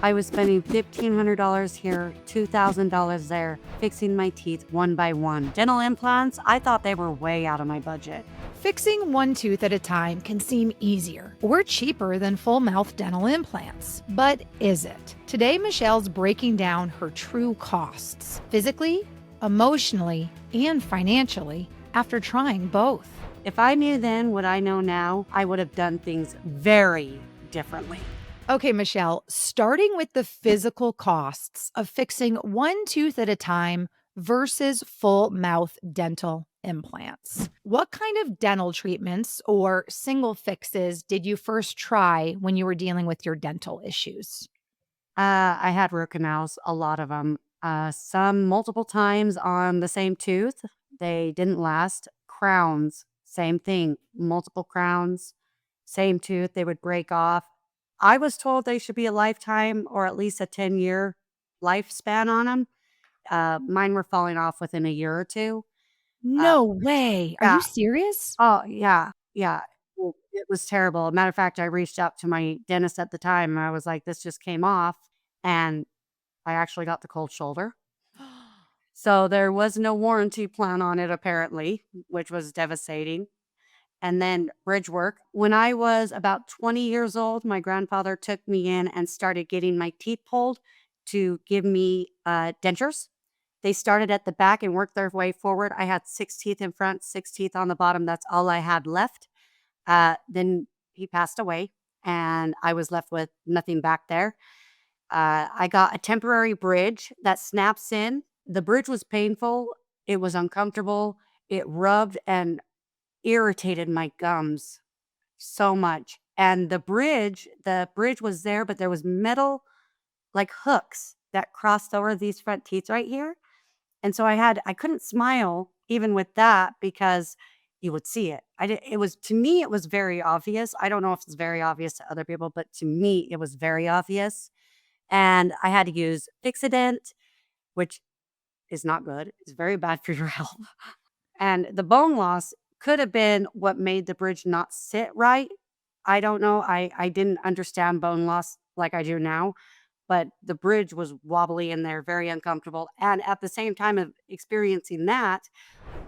I was spending $1,500 here, $2,000 there, fixing my teeth one by one. Dental implants, I thought they were way out of my budget. Fixing one tooth at a time can seem easier or cheaper than full mouth dental implants. But is it? Today, Michelle's breaking down her true costs physically, emotionally, and financially after trying both. If I knew then what I know now, I would have done things very differently. Okay, Michelle, starting with the physical costs of fixing one tooth at a time versus full mouth dental implants. What kind of dental treatments or single fixes did you first try when you were dealing with your dental issues? I had root canals, a lot of them. Some multiple times on the same tooth. They didn't last. Crowns, same thing. Multiple crowns, same tooth. They would break off. I was told they should be a lifetime or at least a 10-year lifespan on them. Mine were falling off within a year or two. Uh, No way. Are yeah. you serious? Oh, yeah. Yeah. Well, it was terrible. Matter of fact, I reached out to my dentist at the time and I was like, this just came off. And I actually got the cold shoulder. So there was no warranty plan on it apparently, which was devastating. And then bridge work. When I was about 20 years old, my grandfather took me in and started getting my teeth pulled to give me dentures. They started at the back and worked their way forward. I had 6 teeth in front, 6 teeth on the bottom. That's all I had left. Then he passed away, and I was left with nothing back there. I got a temporary bridge that snaps in. The bridge was painful. It was uncomfortable. It rubbed and irritated my gums so much. And the bridge was there, but there was metal like hooks that crossed over these front teeth right here. And so I couldn't smile even with that because you would see it. It was, to me, it was very obvious. I don't know if it's very obvious to other people, but to me, it was very obvious. And I had to use Fixodent, which is not good. It's very bad for your health. And the bone loss could have been what made the bridge not sit right. I don't know. I didn't understand bone loss like I do now, but the bridge was wobbly in there, very uncomfortable. And at the same time of experiencing that,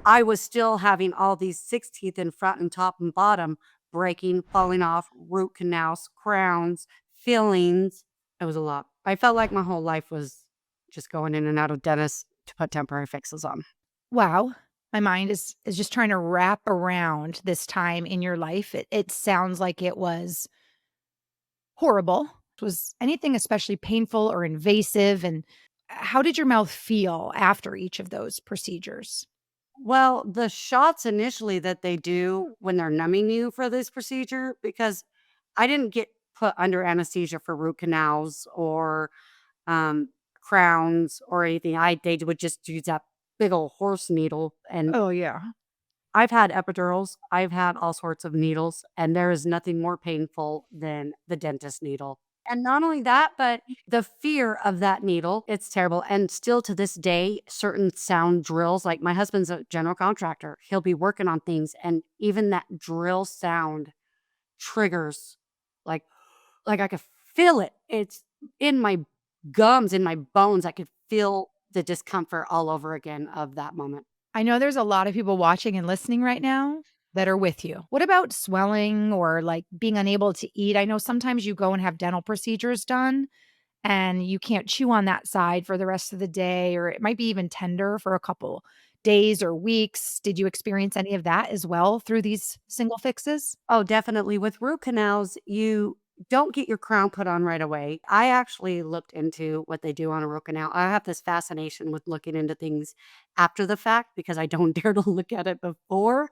I was still having all these 6 teeth in front and top and bottom breaking, falling off, root canals, crowns, fillings. It was a lot. I felt like my whole life was just going in and out of dentists to put temporary fixes on. Wow. My mind is just trying to wrap around this time in your life. It sounds like it was horrible. Was anything especially painful or invasive? And how did your mouth feel after each of those procedures? Well, the shots initially that they do when they're numbing you for this procedure, because I didn't get put under anesthesia for root canals or um, crowns or anything. They would just use that big old horse needle. And Oh, yeah. I've had epidurals, I've had all sorts of needles, and there is nothing more painful than the dentist needle. And not only that, but the fear of that needle, it's terrible. And still to this day, certain sound drills, like my husband's a general contractor, he'll be working on things, and even that drill sound triggers like I could feel it. It's in my gums, in my bones. I could feel the discomfort all over again of that moment. I know there's a lot of people watching and listening right now that are with you. What about swelling or like being unable to eat? I know sometimes you go and have dental procedures done and you can't chew on that side for the rest of the day, or it might be even tender for a couple days or weeks. Did you experience any of that as well through these single fixes? Oh, definitely. With root canals, you don't get your crown put on right away. I actually looked into what they do on a root canal. I have this fascination with looking into things after the fact because I don't dare to look at it before.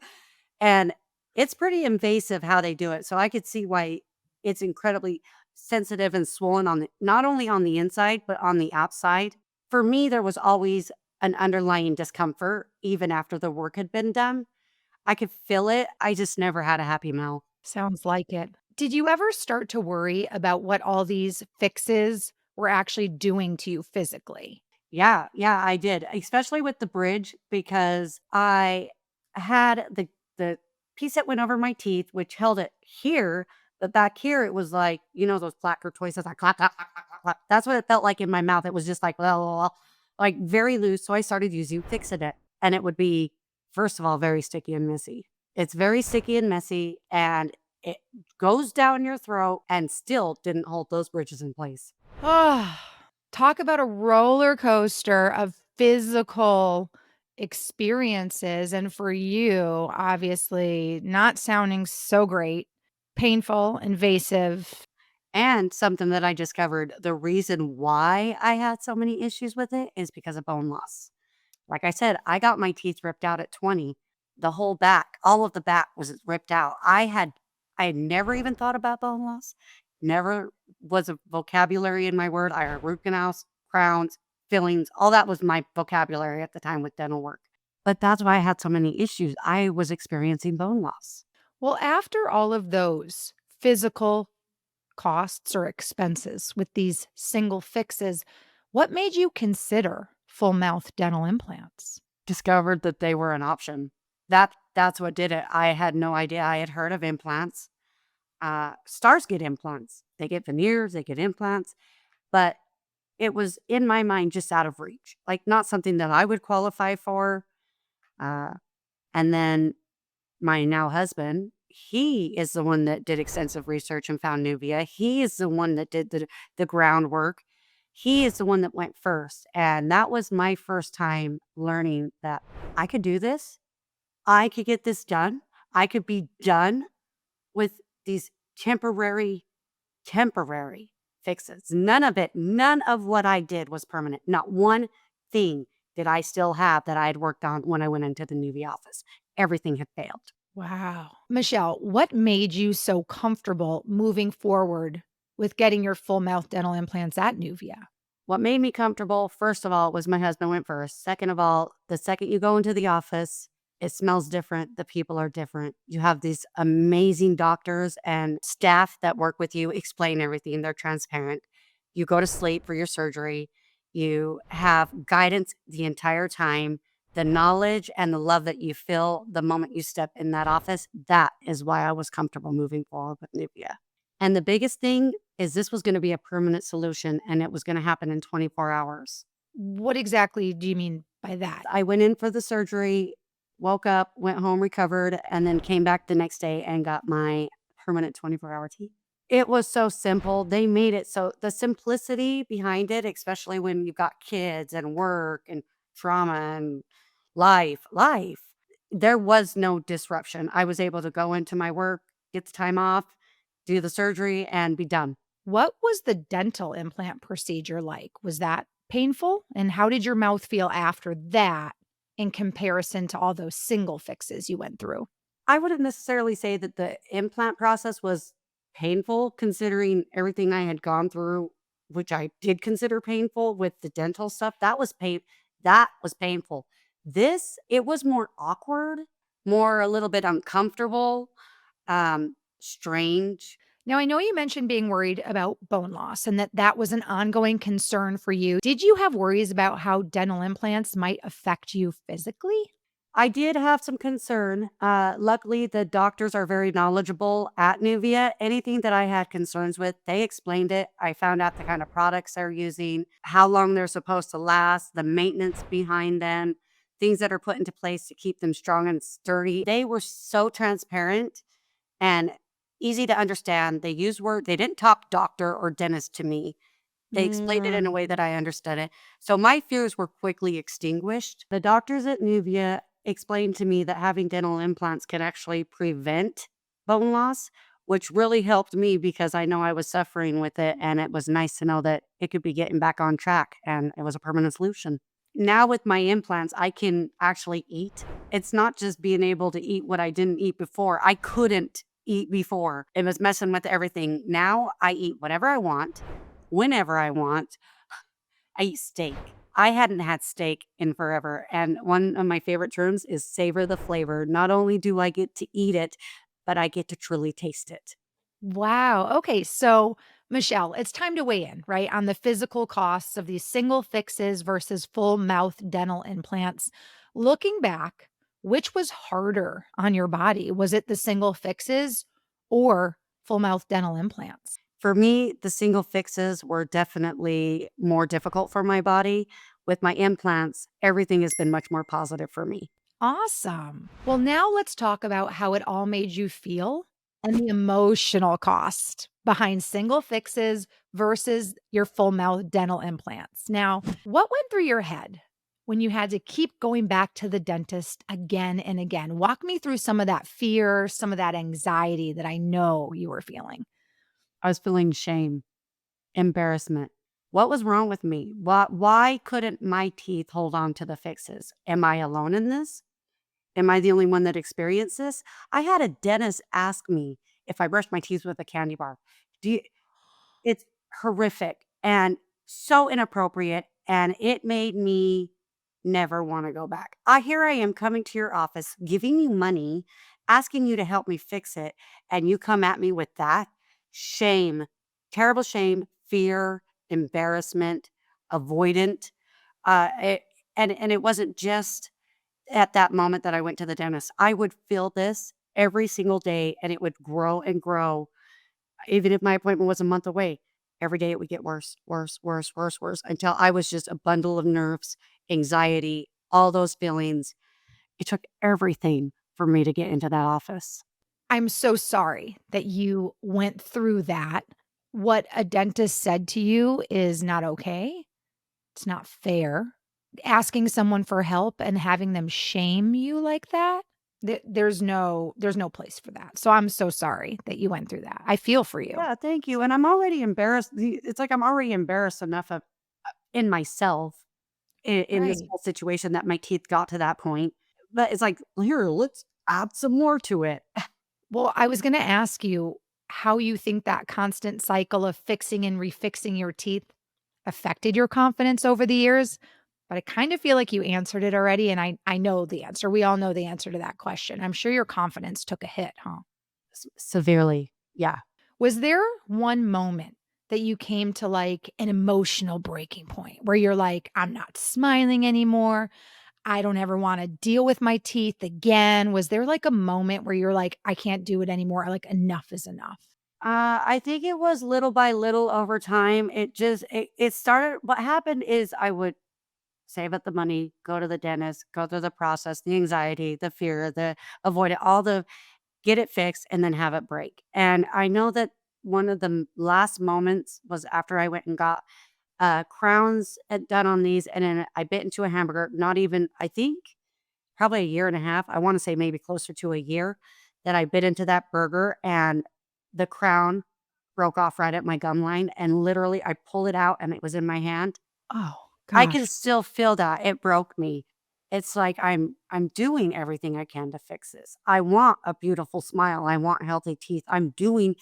And it's pretty invasive how they do it. So I could see why it's incredibly sensitive and swollen on not only on the inside, but on the outside. For me, there was always an underlying discomfort, even after the work had been done. I could feel it. I just never had a happy mouth. Sounds like it. Did you ever start to worry about what all these fixes were actually doing to you physically? Yeah, yeah, I did, especially with the bridge because I had the piece that went over my teeth, which held it here, But back here, it was like, those clacker toys, it's like clack, clack, clack, clack, clack, clack. That's what it felt like in my mouth. It was just like, blah, blah, blah, like very loose. So I started using Fix-It, and it would be, first of all, very sticky and messy. It's very sticky and messy, and it goes down your throat and still didn't hold those bridges in place. Oh, talk about a roller coaster of physical experiences. And for you, obviously, not sounding so great, painful, invasive. And something that I discovered, the reason why I had so many issues with it is because of bone loss. Like I said, I got my teeth ripped out at 20. The whole back, all of the back was ripped out. I had never even thought about bone loss. Never was a vocabulary in my word. I heard root canals, crowns, fillings, all that was my vocabulary at the time with dental work. But that's why I had so many issues. I was experiencing bone loss. Well, after all of those physical costs or expenses with these single fixes, what made you consider full mouth dental implants? Discovered that they were an option. That's what did it. I had no idea. I had heard of implants. Stars get implants. They get veneers, they get implants, but it was in my mind just out of reach, like not something that I would qualify for. Uh, and then my now husband, he is the one that did extensive research and found Nuvia. He is the one that did the groundwork. He is the one that went first. And that was my first time learning that I could do this. I could get this done. I could be done with these temporary fixes. None of what I did was permanent. Not one thing did I still have that I had worked on when I went into the Nuvia office. Everything had failed. Wow. Michelle, what made you so comfortable moving forward with getting your full mouth dental implants at Nuvia? What made me comfortable, first of all, was my husband went first. Second of all, the second you go into the office, it smells different. The people are different. You have these amazing doctors and staff that work with you, explain everything. They're transparent. You go to sleep for your surgery. You have guidance the entire time. The knowledge and the love that you feel the moment you step in that office, that is why I was comfortable moving forward with Nubia. And the biggest thing is this was gonna be a permanent solution, and it was gonna happen in 24 hours. What exactly do you mean by that? I went in for the surgery, woke up, went home, recovered, and then came back the next day and got my permanent 24-hour teeth. It was so simple. They made it so the simplicity behind it, especially when you've got kids and work and trauma and life, there was no disruption. I was able to go into my work, get the time off, do the surgery, and be done. What was the dental implant procedure like? Was that painful? And how did your mouth feel after that in comparison to all those single fixes you went through? I wouldn't necessarily say that the implant process was painful considering everything I had gone through, which I did consider painful with the dental stuff. That was painful. This, it was more awkward, more a little bit uncomfortable, strange. Now, I know you mentioned being worried about bone loss and that was an ongoing concern for you. Did you have worries about how dental implants might affect you physically? I did have some concern. Luckily, the doctors are very knowledgeable at Nuvia. Anything that I had concerns with, they explained it. I found out the kind of products they're using, how long they're supposed to last, the maintenance behind them, things that are put into place to keep them strong and sturdy. They were so transparent and easy to understand. They used word, they didn't talk doctor or dentist to me. They explained it in a Mm. way that I understood it. So my fears were quickly extinguished. The doctors at Nuvia explained to me that having dental implants can actually prevent bone loss, which really helped me because I know I was suffering with it. And it was nice to know that it could be getting back on track and it was a permanent solution. Now, with my implants, I can actually eat. It's not just being able to eat what I didn't eat before. I couldn't eat before. It was messing with everything. Now I eat whatever I want, whenever I want. I eat steak. I hadn't had steak in forever, and one of my favorite terms is savor the flavor. Not only do I get to eat it, but I get to truly taste it. Wow. Okay. So, Michelle, it's time to weigh in, right, on the physical costs of these single fixes versus full mouth dental implants. Looking back, which was harder on your body? Was it the single fixes or full mouth dental implants? For me, the single fixes were definitely more difficult for my body. With my implants, everything has been much more positive for me. Awesome. Well, now let's talk about how it all made you feel and the emotional cost behind single fixes versus your full mouth dental implants. Now, what went through your head when you had to keep going back to the dentist again and again? Walk me through some of that fear, some of that anxiety that I know you were feeling. I was feeling shame, embarrassment. What was wrong with me? Why couldn't my teeth hold on to the fixes? Am I alone in this? Am I the only one that experienced this? I had a dentist ask me if I brushed my teeth with a candy bar. Do you, it's horrific and so inappropriate, and it made me never wanna go back. Here I am coming to your office, giving you money, asking you to help me fix it, and you come at me with that? Shame, terrible shame, fear, embarrassment, avoidant, it and it wasn't just at that moment that I went to the dentist. I would feel this every single day, and it would grow and grow even if my appointment was a month away, every day it would get worse, worse, worse, worse, worse until I was just a bundle of nerves, anxiety, all those feelings. It took everything for me to get into that office. I'm so sorry that you went through that. What a dentist said to you is not okay. It's not fair. Asking someone for help and having them shame you like that, there's no place for that. So I'm so sorry that you went through that. I feel for you. Yeah, thank you. And I'm already embarrassed. It's like I'm already embarrassed enough of in myself in this Right. whole situation that my teeth got to that point. But it's like, here, let's add some more to it. Well, I was gonna ask you how you think that constant cycle of fixing and refixing your teeth affected your confidence over the years, but I kind of feel like you answered it already, and I know the answer. We all know the answer to that question. I'm sure your confidence took a hit, huh? Severely. Yeah. Was there one moment that you came to, like, an emotional breaking point where you're like, "I'm not smiling anymore. I don't ever wanna deal with my teeth again." Was there, like, a moment where you're like, "I can't do it anymore, like, enough is enough?" I think it was little by little over time. It started what happened is I would save up the money, go to the dentist, go through the process, the anxiety, the fear, the avoid it, all the get it fixed and then have it break. And I know that one of the last moments was after I went and got crowns done on these, and then I bit into a hamburger. Not even, I think, probably a year and a half. I want to say maybe closer to a year that I bit into that burger, and the crown broke off right at my gum line. And literally, I pulled it out, and it was in my hand. Oh, I can gosh. still feel that, it broke me. It's like I'm doing everything I can to fix this. I want a beautiful smile, I want healthy teeth. I'm doing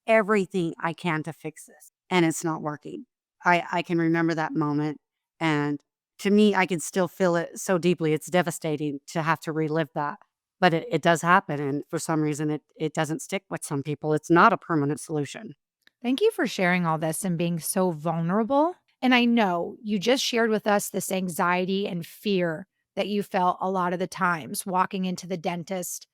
everything I can to fix this, and it's not working. I can remember that moment, and to me, I can still feel it so deeply. It's devastating to have to relive that, but it does happen, and for some reason, it doesn't stick with some people. It's not a permanent solution. Thank you for sharing all this and being so vulnerable. And I know you just shared with us this anxiety and fear that you felt a lot of the times walking into the dentist.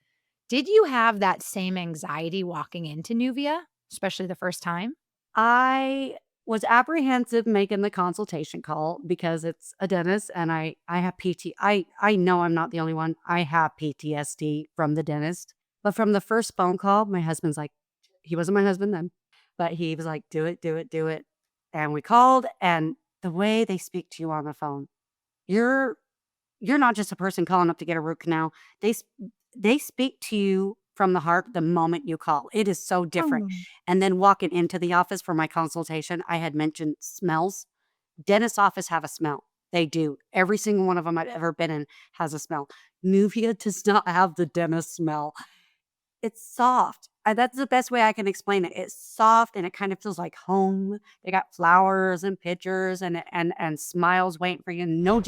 Did you have that same anxiety walking into Nuvia, especially the first time? I was apprehensive making the consultation call because it's a dentist and I have PT I know I'm not the only one. I have PTSD from the dentist. But from the first phone call, my husband's like he wasn't my husband then, but he was like, "Do it, do it, do it." And we called, and the way they speak to you on the phone, you're you're not just a person calling up to get a root canal. They s they speak to you from the heart the moment you call. It is so different. Oh. And then walking into the office for my consultation, I had mentioned smells. Dentist office have a smell. They do. Every single one of them I've ever been in has a smell. Nuvia does not have the dentist smell. It's soft. That's the best way I can explain it. It's soft and it kind of feels like home. They got flowers and pictures and smiles waiting for you. No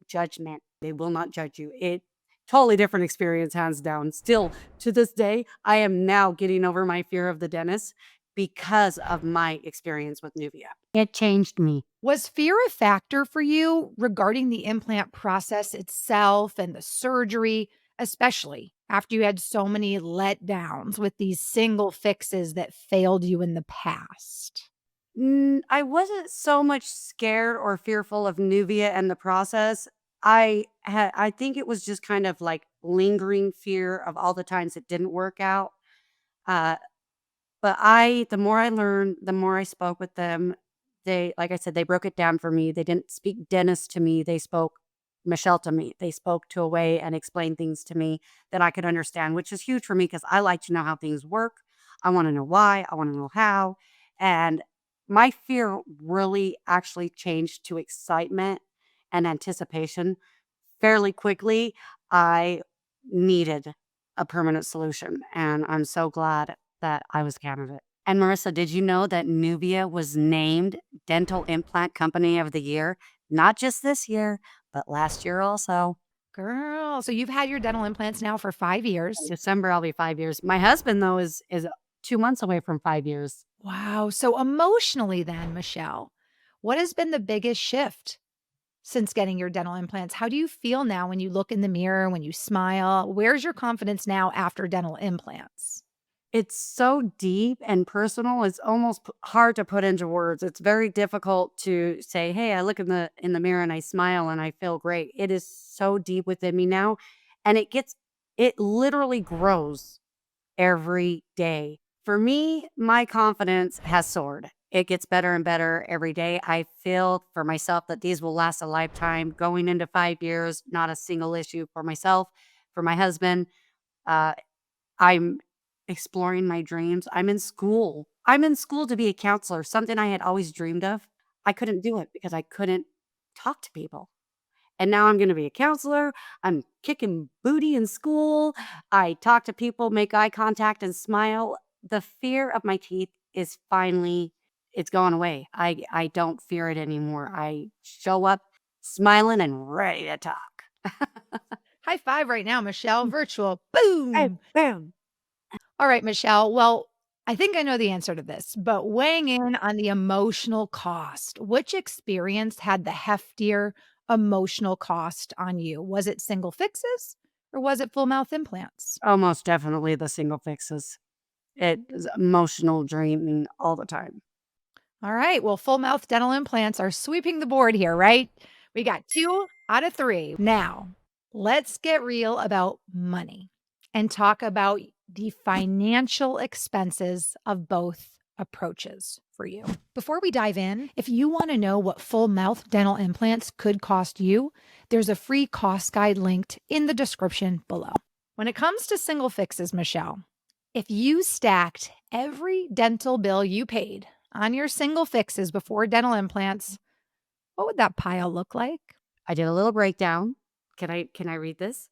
judgment. They will not judge you. It totally different experience, hands down. Still to this day, I am now getting over my fear of the dentist because of my experience with Nuvia. It changed me. Was fear a factor for you regarding the implant process itself and the surgery, especially after you had so many letdowns with these single fixes that failed you in the past? I wasn't so much scared or fearful of Nuvia and the process. I think it was just kind of like lingering fear of all the times it didn't work out. Uh, but the more I learned, the more I spoke with them. Like I said, they broke it down for me. They didn't speak dentist to me. They spoke Michelle to me. They spoke to a way and explained things to me that I could understand, which is huge for me because I like to know how things work. I want to know why. I want to know how. And my fear really actually changed to excitement and anticipation fairly quickly. I needed a permanent solution, and I'm so glad that I was a candidate. And Marissa, did you know that Nuvia was named Dental Implant Company of the Year? Not just this year, but last year also. Girl, so you've had your dental implants now for 5 In years. December, I'll be 5 years. My husband, though, is 2 months away from 5 years. Wow. So emotionally then, Michelle, what has been the biggest shift since getting your dental implants? How do you feel now when you look in the mirror, when you smile? Where's your confidence now after dental implants? It's so deep and personal, it's almost hard to put into words. It's very difficult to say, "Hey, I look in the mirror and I smile and I feel great." It is so deep within me now, and it literally grows every day. For me, my confidence has soared. It gets better and better every day. I feel for myself that these will last a lifetime. Going into 5 years, not a single issue for myself, for my husband. Uh, I'm exploring my dreams. I'm in school. I'm in school to be a counselor, something I had always dreamed of. I couldn't do it because I couldn't talk to people. And now I'm gonna be a counselor. I'm kicking booty in school. I talk to people, make eye contact, and smile. The fear of my teeth is finally it's going away. I don't fear it anymore. I show up smiling and ready to talk. High five right now, Michelle, virtual. Hey, Boom. boom. All right, Michelle. Well, I think I know the answer to this, but weighing in on the emotional cost, which experience had the heftier emotional cost on you? Was it single fixes or was it full mouth implants? Almost definitely the single fixes. It is emotional draining all the time. All right. Well, full mouth dental implants are sweeping the board here, right? We got 2 out of 3. Now, let's get real about money and talk about the financial expenses of both approaches for you. Before we dive in, if you want to know what full mouth dental implants could cost you, there's a free cost guide linked in the description below. When it comes to single fixes, Michelle, if you stacked every dental bill you paid on your single fixes before dental implants, what would that pile look like? I did a little breakdown. Can I read this?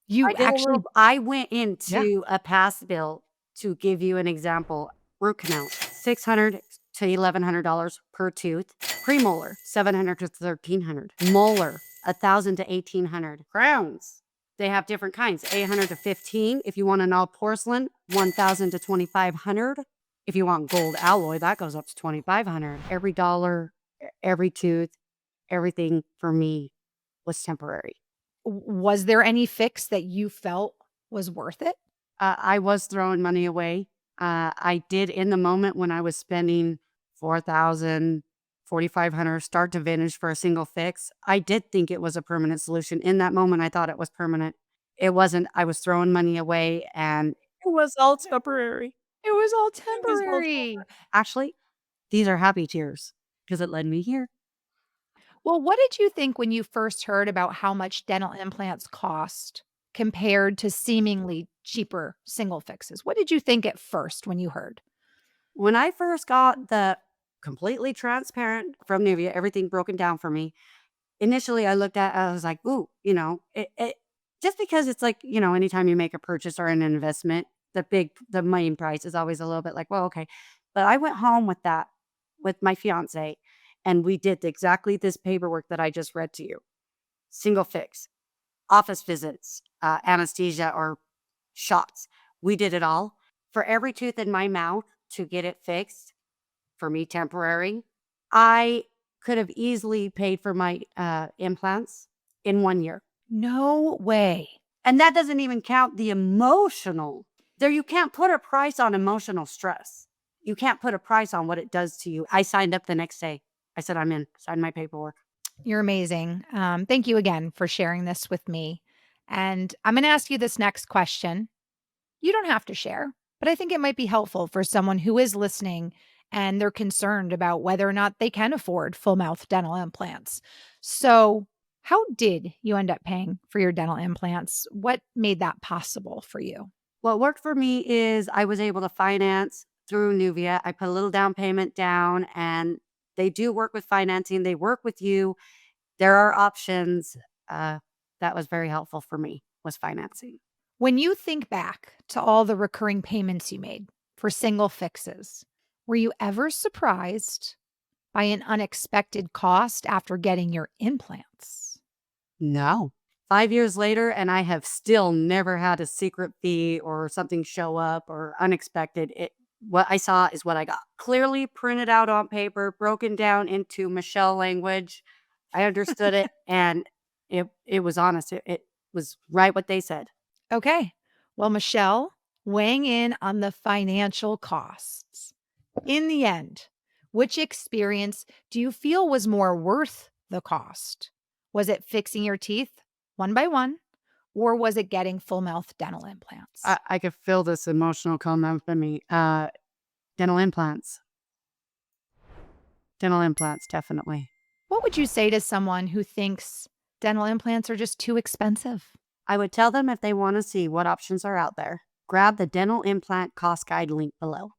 You actually I went Yeah. into a past bill to give you an example. Root canal, 600 to $1,100 per tooth. Premolar, 700 to 1,300. Molar, 1,000 to 1,800. Crowns, they have different kinds. 800 to 15. If you want an all porcelain, 1,000 to 2,500. If you want gold alloy, that goes up to 2,500. Every dollar, every tooth, everything for me was temporary. Was there any fix that you felt was worth it? I was throwing money away. I did in the moment when I was spending 4,000, 4,500 start to finish for a single fix. I did think it was a permanent solution. In that moment, I thought it was permanent. It wasn't. I was throwing money away and it was all temporary. It was all It was all temporary. temporary. Actually, these are happy tears because it led me here. Well, what did you think when you first heard about how much dental implants cost compared to seemingly cheaper single fixes? What did you think at first when you heard? When I first got the completely transparent from Nuvia, everything broken down for me, initially, I was like, "Ooh," it just because it's like, anytime you make a purchase or an investment, the main price is always a little bit like, "Well, okay." But I went home with that with my fiancé, and we did exactly this paperwork that I just read to you. Single fix, office visits, anesthesia or shots. We did it all. For every tooth in my mouth to get it fixed, for me temporary, I could have easily paid for my, implants in 1 year. No way. And that doesn't even count the emotional. There, you can't put a price on emotional stress. You can't put a price on what it does to you. I signed up the next day. I said, "I'm in." Signed my paperwork. You're amazing. Thank you again for sharing this with me. And I'm going to ask you this next question. You don't have to share, but I think it might be helpful for someone who is listening and they're concerned about whether or not they can afford full mouth dental implants. So, how did you end up paying for your dental implants? What made that possible for you? What worked for me is I was able to finance through Nuvia. I put a little down payment down, and they do work with financing. They work with you. There are options. Uh, that was very helpful for me, was financing. When you think back to all the recurring payments you made for single fixes, were you ever surprised by an unexpected cost after getting your implants? No. 5 years later, and I have still never had a secret fee or something show up or unexpected. What I saw is what I got. Clearly printed out on paper, broken down into Michelle language. I understood it, and it was honest. It was right what they said. Okay. Well, Michelle, weighing in on the financial costs. In the end, which experience do you feel was more worth the cost? Was it fixing your teeth one by one, or was it getting full mouth dental implants? I could feel this emotional come up in me. Dental implants. Dental implants, definitely. What would you say to someone who thinks dental implants are just too expensive? I would tell them if they want to see what options are out there, grab the dental implant cost guide link below.